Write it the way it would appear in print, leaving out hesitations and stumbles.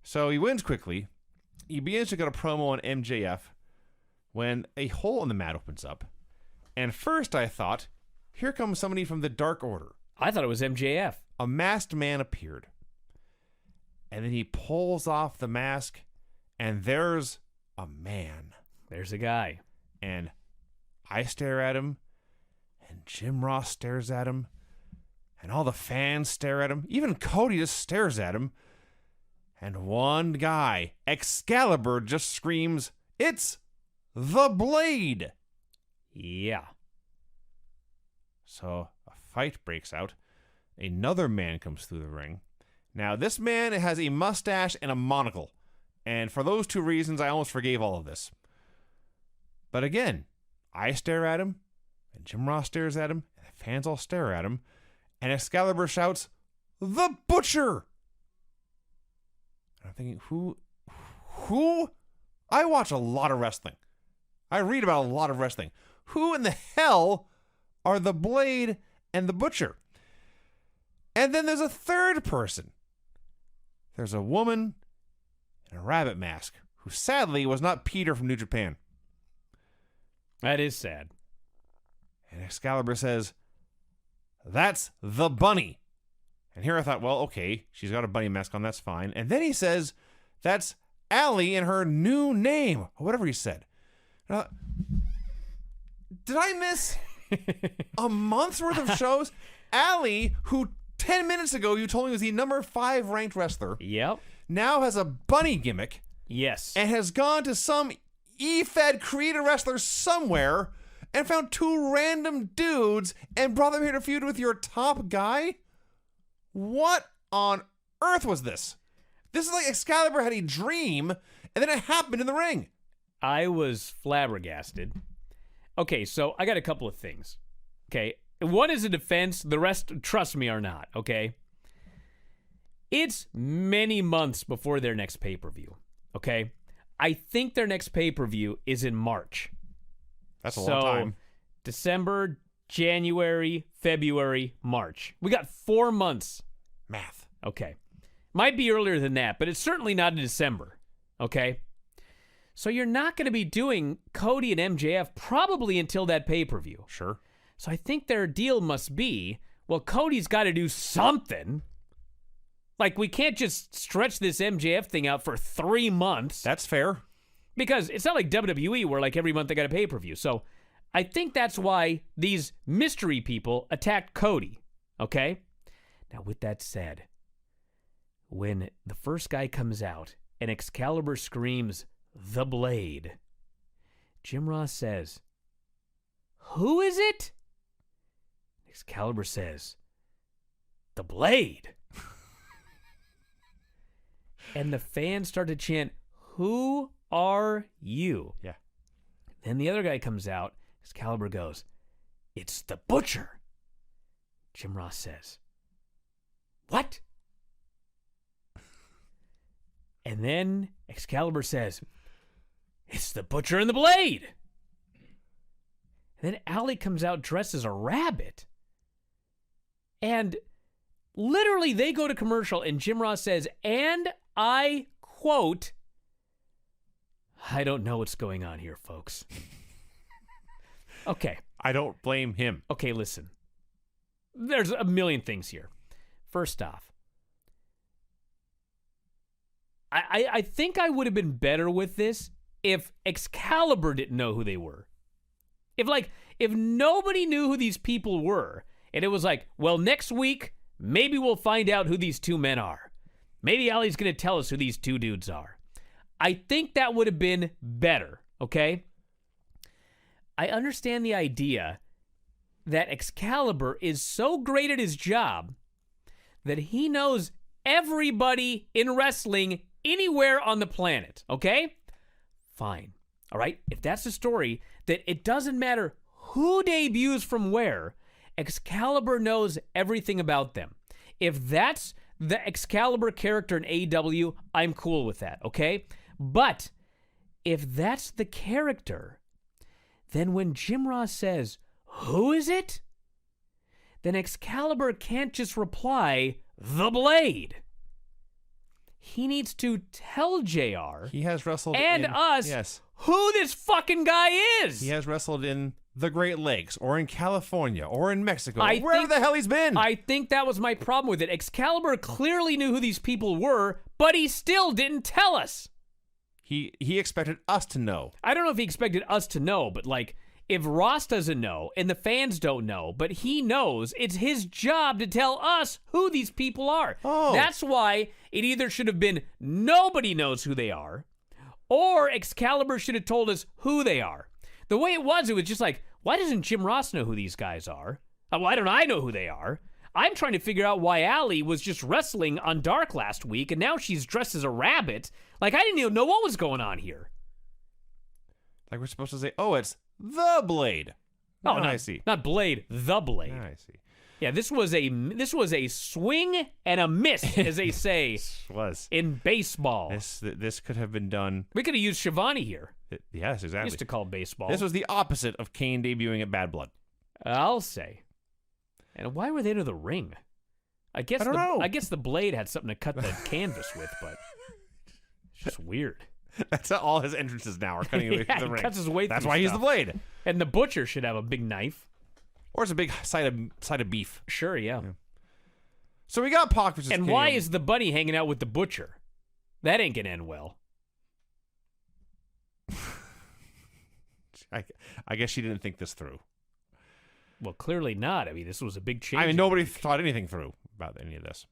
So he wins quickly. He begins to get a promo on MJF when a hole in the mat opens up. And first I thought, here comes somebody from the Dark Order. I thought it was MJF. A masked man appeared. And then he pulls off the mask, and there's a man. There's a guy. And I stare at him, and Jim Ross stares at him, and all the fans stare at him. Even Cody just stares at him. And one guy, Excalibur, just screams, "It's the Blade!" Yeah. So a fight breaks out. Another man comes through the ring. Now, this man has a mustache and a monocle. And for those two reasons, I almost forgave all of this. But again, I stare at him, and Jim Ross stares at him, and the fans all stare at him, and Excalibur shouts, "The Butcher!" And I'm thinking, who? I watch a lot of wrestling. I read about a lot of wrestling. Who in the hell are the Blade and the Butcher? And then there's a third person. There's a woman in a rabbit mask who sadly was not Peter from New Japan. That is sad. And Excalibur says, "That's the bunny." And here I thought, well, okay, she's got a bunny mask on, that's fine. And then he says, "That's Allie in her new name," or whatever he said. And I thought, did I miss a month's worth of shows? Allie, who 10 minutes ago you told me was the number 5 ranked wrestler, Yep. now has a bunny gimmick Yes. and has gone to some E-Fed creator wrestler somewhere and found 2 random dudes and brought them here to feud with your top guy? What on earth was this? This is like Excalibur had a dream, and then it happened in the ring. I was flabbergasted. Okay, so I got a couple of things. Okay, one is a defense. The rest, trust me, are not. Okay, it's many months before their next pay-per-view. Okay, I think their next pay-per-view is in March. That's a long time. December, January, February, March. We got 4 months. Math. Okay. Might be earlier than that, but it's certainly not in December. Okay? So you're not going to be doing Cody and MJF probably until that pay-per-view. Sure. So I think their deal must be, well, Cody's got to do something. Like, we can't just stretch this MJF thing out for 3 months. That's fair. Because it's not like WWE where, like, every month they got a pay-per-view. So I think that's why these mystery people attacked Cody. Okay? Now, with that said, when the first guy comes out and Excalibur screams, "The Blade," Jim Ross says, "Who is it?" Excalibur says, "The Blade." And the fans start to chant, "Who are you?" Yeah. Then the other guy comes out. Excalibur goes, "It's the Butcher." Jim Ross says, "What?" And then Excalibur says, "It's the Butcher and the Blade." And then Allie comes out dressed as a rabbit. And literally they go to commercial and Jim Ross says, and I quote, "I don't know what's going on here, folks." Okay. I don't blame him. Okay, listen. There's a million things here. First off, I think I would have been better with this if Excalibur didn't know who they were. If nobody knew who these people were, and it was like, well, next week, maybe we'll find out who these 2 men are. Maybe Allie's going to tell us who these 2 dudes are. I think that would have been better, okay? I understand the idea that Excalibur is so great at his job that he knows everybody in wrestling anywhere on the planet, okay? Fine. All right? If that's the story, that it doesn't matter who debuts from where, Excalibur knows everything about them. If that's the Excalibur character in AEW, I'm cool with that, okay? But if that's the character, then when Jim Ross says, "Who is it?" then Excalibur can't just reply, "The Blade." he needs to tell JR He has wrestled and in, us Yes. who this fucking guy is. He has wrestled in the Great Lakes or in California or in Mexico, I wherever think- the hell he's been. I think that was my problem with it. Excalibur clearly knew who these people were, but he still didn't tell us. He expected us to know. I don't know if he expected us to know, but like, if Ross doesn't know and the fans don't know, but he knows, it's his job to tell us who these people are. Oh. That's why it either should have been nobody knows who they are, or Excalibur should have told us who they are. The way it was just like, why doesn't Jim Ross know who these guys are? Why don't I know who they are? I'm trying to figure out why Allie was just wrestling on Dark last week, and now she's dressed as a rabbit. Like, I didn't even know what was going on here. Like we're supposed to say, oh, it's the Blade. Oh, Now no, I see. not Blade, the Blade. Now I see. Yeah, this was a swing and a miss, as they say It was. in baseball. This could have been done. We could have used Shivani here. Yes, exactly. Used to call baseball. This was the opposite of Kane debuting at Bad Blood. I'll say. And why were they to the ring? I guess I don't know. I guess the Blade had something to cut the canvas with, but it's just weird. That's all his entrances now are cutting away Yeah, through the he ring. cuts his way That's through why he's the stuff. Blade. And the Butcher should have a big knife. Or it's a big side of beef. Sure, yeah. So we got Pac versus And Kenny why Omega. is the Bunny hanging out with the Butcher? That ain't gonna end well. I guess she didn't think this through. Well, clearly not. I mean, this was a big change. I mean, nobody thought anything through about any of this.